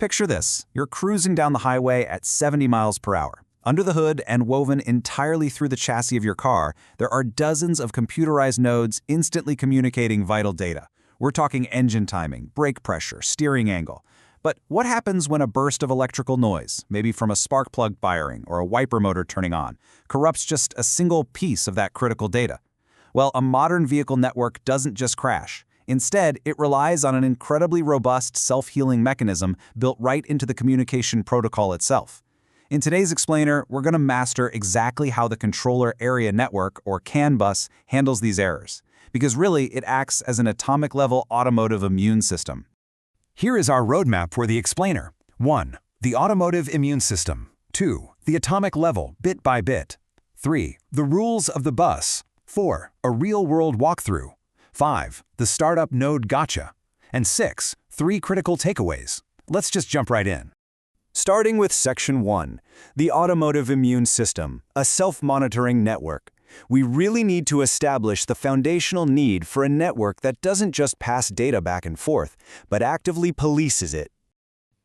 Picture this. You're cruising down the highway at 70 miles per hour. Under the hood and woven entirely through the chassis of your car, there are dozens of computerized nodes instantly communicating vital data. We're talking engine timing, brake pressure, steering angle. But what happens when a burst of electrical noise, maybe from a spark plug firing or a wiper motor turning on, corrupts just a single piece of that critical data? Well, a modern vehicle network doesn't just crash. Instead, it relies on an incredibly robust self-healing mechanism built right into the communication protocol itself. In today's explainer, we're going to master exactly how the controller area network, or CAN bus, handles these errors. Because really, it acts as an atomic-level automotive immune system. Here is our roadmap for the explainer. 1. The automotive immune system. 2. The atomic level, bit by bit. 3. The rules of the bus. 4. A real-world walkthrough. 5. The startup node gotcha. And 6. 3 critical takeaways. Let's just jump right in. Starting with Section 1, the automotive immune system, a self-monitoring network. We really need to establish the foundational need for a network that doesn't just pass data back and forth, but actively polices it.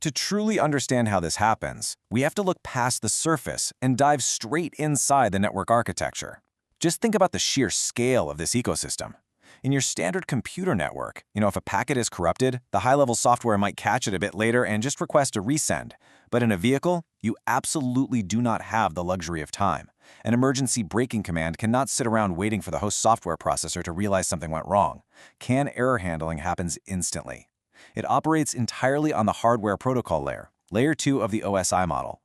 To truly understand how this happens, we have to look past the surface and dive straight inside the network architecture. Just think about the sheer scale of this ecosystem. In your standard computer network, if a packet is corrupted, the high-level software might catch it a bit later and just request a resend. But in a vehicle, you absolutely do not have the luxury of time. An emergency braking command cannot sit around waiting for the host software processor to realize something went wrong. CAN error handling happens instantly. It operates entirely on the hardware protocol layer, layer 2 of the OSI model.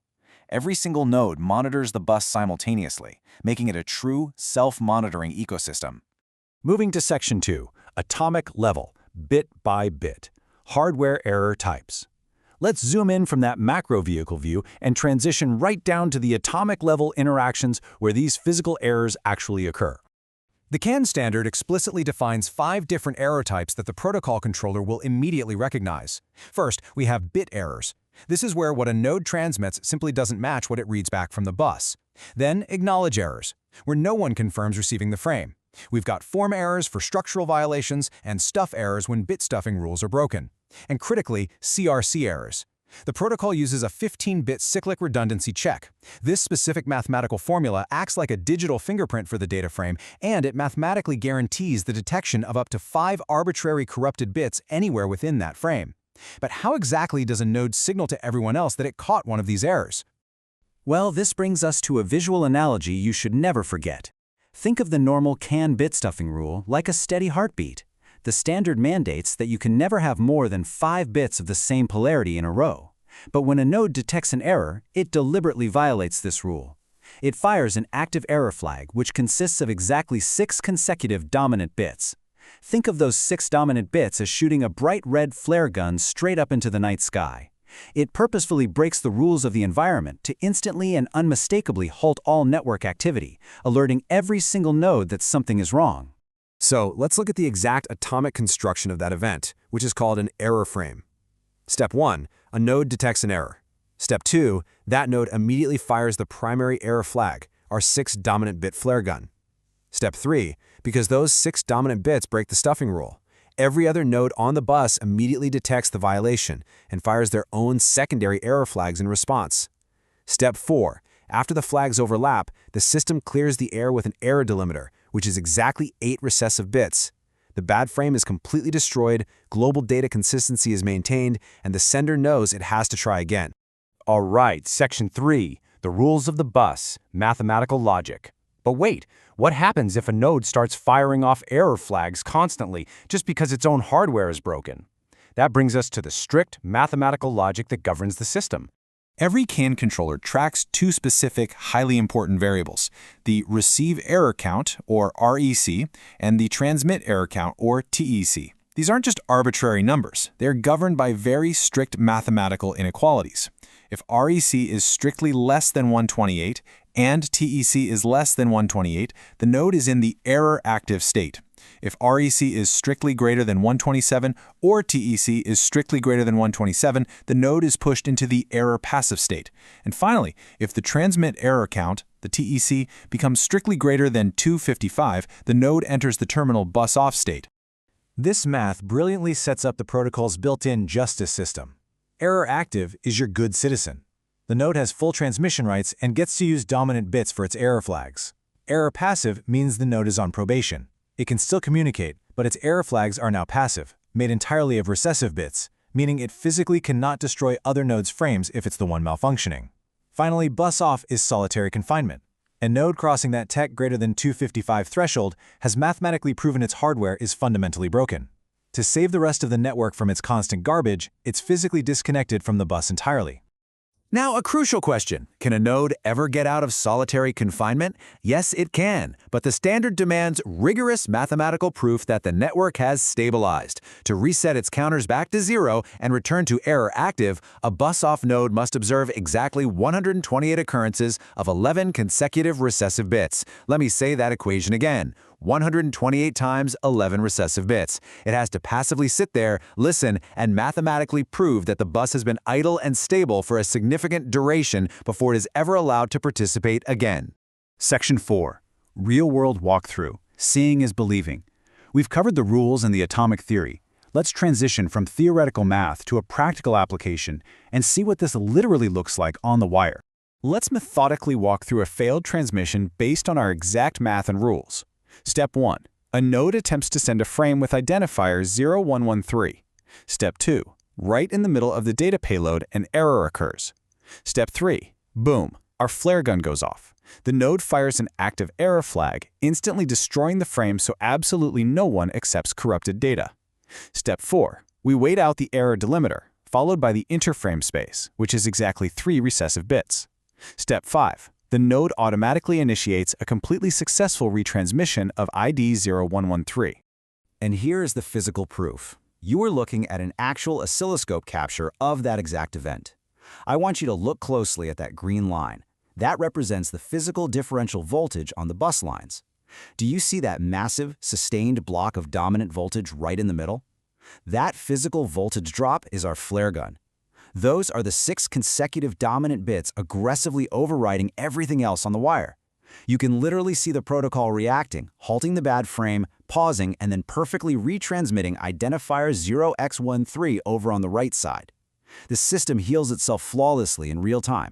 Every single node monitors the bus simultaneously, making it a true self-monitoring ecosystem. Moving to Section 2, atomic level, bit by bit, hardware error types. Let's zoom in from that macro vehicle view and transition right down to the atomic level interactions where these physical errors actually occur. The CAN standard explicitly defines 5 different error types that the protocol controller will immediately recognize. First, we have bit errors. This is where what a node transmits simply doesn't match what it reads back from the bus. Then, acknowledge errors, where no one confirms receiving the frame. We've got form errors for structural violations and stuff errors when bit stuffing rules are broken. And critically, CRC errors. The protocol uses a 15-bit cyclic redundancy check. This specific mathematical formula acts like a digital fingerprint for the data frame, and it mathematically guarantees the detection of up to 5 arbitrary corrupted bits anywhere within that frame. But how exactly does a node signal to everyone else that it caught one of these errors? Well, this brings us to a visual analogy you should never forget. Think of the normal CAN bit stuffing rule like a steady heartbeat. The standard mandates that you can never have more than 5 bits of the same polarity in a row. But when a node detects an error, it deliberately violates this rule. It fires an active error flag, which consists of exactly 6 consecutive dominant bits. Think of those 6 dominant bits as shooting a bright red flare gun straight up into the night sky. It purposefully breaks the rules of the environment to instantly and unmistakably halt all network activity, alerting every single node that something is wrong. So let's look at the exact atomic construction of that event, which is called an error frame. Step 1, a node detects an error. Step 2, that node immediately fires the primary error flag, our 6 dominant bit flare gun. Step 3, because those 6 dominant bits break the stuffing rule, every other node on the bus immediately detects the violation and fires their own secondary error flags in response. Step 4, after the flags overlap, the system clears the air with an error delimiter, which is exactly 8 recessive bits. The bad frame is completely destroyed, global data consistency is maintained, and the sender knows it has to try again. All right, Section 3, the rules of the bus, mathematical logic. But wait, what happens if a node starts firing off error flags constantly just because its own hardware is broken? That brings us to the strict mathematical logic that governs the system. Every CAN controller tracks 2 specific, highly important variables: the receive error count, or REC, and the transmit error count, or TEC. These aren't just arbitrary numbers. They're governed by very strict mathematical inequalities. If REC is strictly less than 128 and TEC is less than 128, the node is in the error active state. If REC is strictly greater than 127 or TEC is strictly greater than 127, the node is pushed into the error passive state. And finally, if the transmit error count, the TEC, becomes strictly greater than 255, the node enters the terminal bus off state. This math brilliantly sets up the protocol's built-in justice system. Error active is your good citizen. The node has full transmission rights and gets to use dominant bits for its error flags. Error passive means the node is on probation. It can still communicate, but its error flags are now passive, made entirely of recessive bits, meaning it physically cannot destroy other nodes' frames if it's the one malfunctioning. Finally, bus off is solitary confinement. A node crossing that TEC greater than 255 threshold has mathematically proven its hardware is fundamentally broken. To save the rest of the network from its constant garbage, it's physically disconnected from the bus entirely. Now, a crucial question. Can a node ever get out of solitary confinement? Yes, it can, but the standard demands rigorous mathematical proof that the network has stabilized. To reset its counters back to zero and return to error active, a bus-off node must observe exactly 128 occurrences of 11 consecutive recessive bits. Let me say that equation again. 128 times 11 recessive bits. It has to passively sit there, listen, and mathematically prove that the bus has been idle and stable for a significant duration before it is ever allowed to participate again. Section 4. Real-world walkthrough. Seeing is believing. We've covered the rules and the atomic theory. Let's transition from theoretical math to a practical application and see what this literally looks like on the wire. Let's methodically walk through a failed transmission based on our exact math and rules. Step 1. A node attempts to send a frame with identifier 0113. Step 2. Right in the middle of the data payload, an error occurs. Step 3. Boom, our flare gun goes off. The node fires an active error flag, instantly destroying the frame so absolutely no one accepts corrupted data. Step 4. We wait out the error delimiter, followed by the interframe space, which is exactly 3 recessive bits. Step 5. The node automatically initiates a completely successful retransmission of ID 0113. And here is the physical proof. You are looking at an actual oscilloscope capture of that exact event. I want you to look closely at that green line. That represents the physical differential voltage on the bus lines. Do you see that massive, sustained block of dominant voltage right in the middle? That physical voltage drop is our flare gun. Those are the 6 consecutive dominant bits aggressively overriding everything else on the wire. You can literally see the protocol reacting, halting the bad frame, pausing, and then perfectly retransmitting identifier 0x13 over on the right side. The system heals itself flawlessly in real time.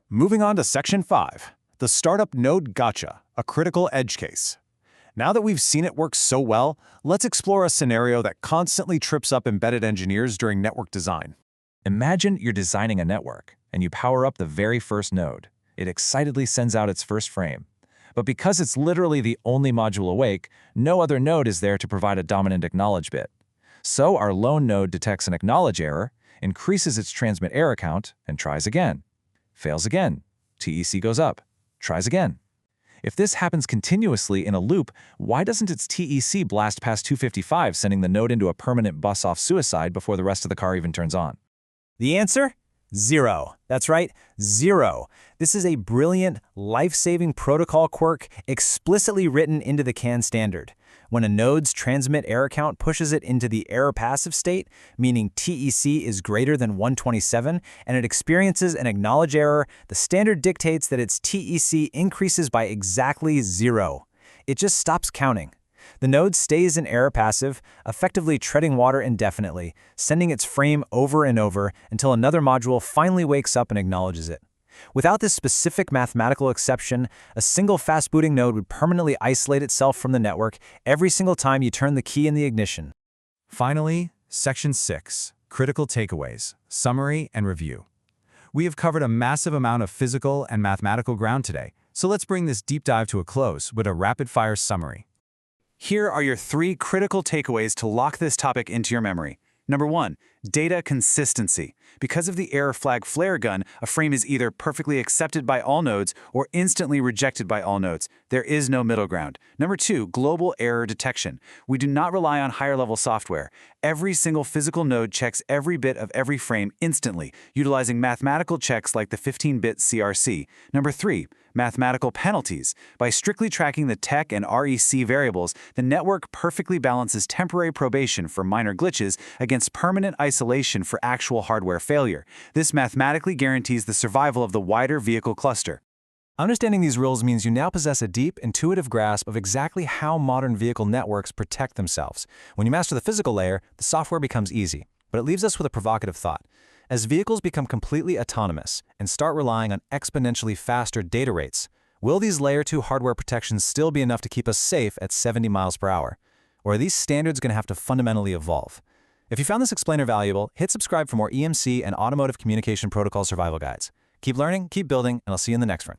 Moving on to Section 5, the startup node gotcha, a critical edge case. Now that we've seen it work so well, let's explore a scenario that constantly trips up embedded engineers during network design. Imagine you're designing a network, and you power up the very first node. It excitedly sends out its first frame. But because it's literally the only module awake, no other node is there to provide a dominant acknowledge bit. So our lone node detects an acknowledge error, increases its transmit error count, and tries again. Fails again. TEC goes up. Tries again. If this happens continuously in a loop, why doesn't its TEC blast past 255, sending the node into a permanent bus-off suicide before the rest of the car even turns on? The answer? 0. That's right, 0. This is a brilliant, life-saving protocol quirk explicitly written into the CAN standard. When a node's transmit error count pushes it into the error passive state, meaning TEC is greater than 127, and it experiences an acknowledge error, the standard dictates that its TEC increases by exactly 0. It just stops counting. The node stays in error passive, effectively treading water indefinitely, sending its frame over and over until another module finally wakes up and acknowledges it. Without this specific mathematical exception, a single fast-booting node would permanently isolate itself from the network every single time you turn the key in the ignition. Finally, Section 6, Critical Takeaways, Summary and Review. We have covered a massive amount of physical and mathematical ground today, so let's bring this deep dive to a close with a rapid-fire summary. Here are your 3 critical takeaways to lock this topic into your memory. Number 1, data consistency. Because of the error flag flare gun, a frame is either perfectly accepted by all nodes or instantly rejected by all nodes. There is no middle ground. Number 2, global error detection. We do not rely on higher-level software. Every single physical node checks every bit of every frame instantly, utilizing mathematical checks like the 15-bit CRC. Number 3, mathematical penalties. By strictly tracking the TEC and REC variables, the network perfectly balances temporary probation for minor glitches against permanent isolation for actual hardware failure. This mathematically guarantees the survival of the wider vehicle cluster. Understanding these rules means you now possess a deep, intuitive grasp of exactly how modern vehicle networks protect themselves. When you master the physical layer, the software becomes easy. But it leaves us with a provocative thought. As vehicles become completely autonomous and start relying on exponentially faster data rates, will these Layer 2 hardware protections still be enough to keep us safe at 70 miles per hour? Or are these standards going to have to fundamentally evolve? If you found this explainer valuable, hit subscribe for more EMC and automotive communication protocol survival guides. Keep learning, keep building, and I'll see you in the next one.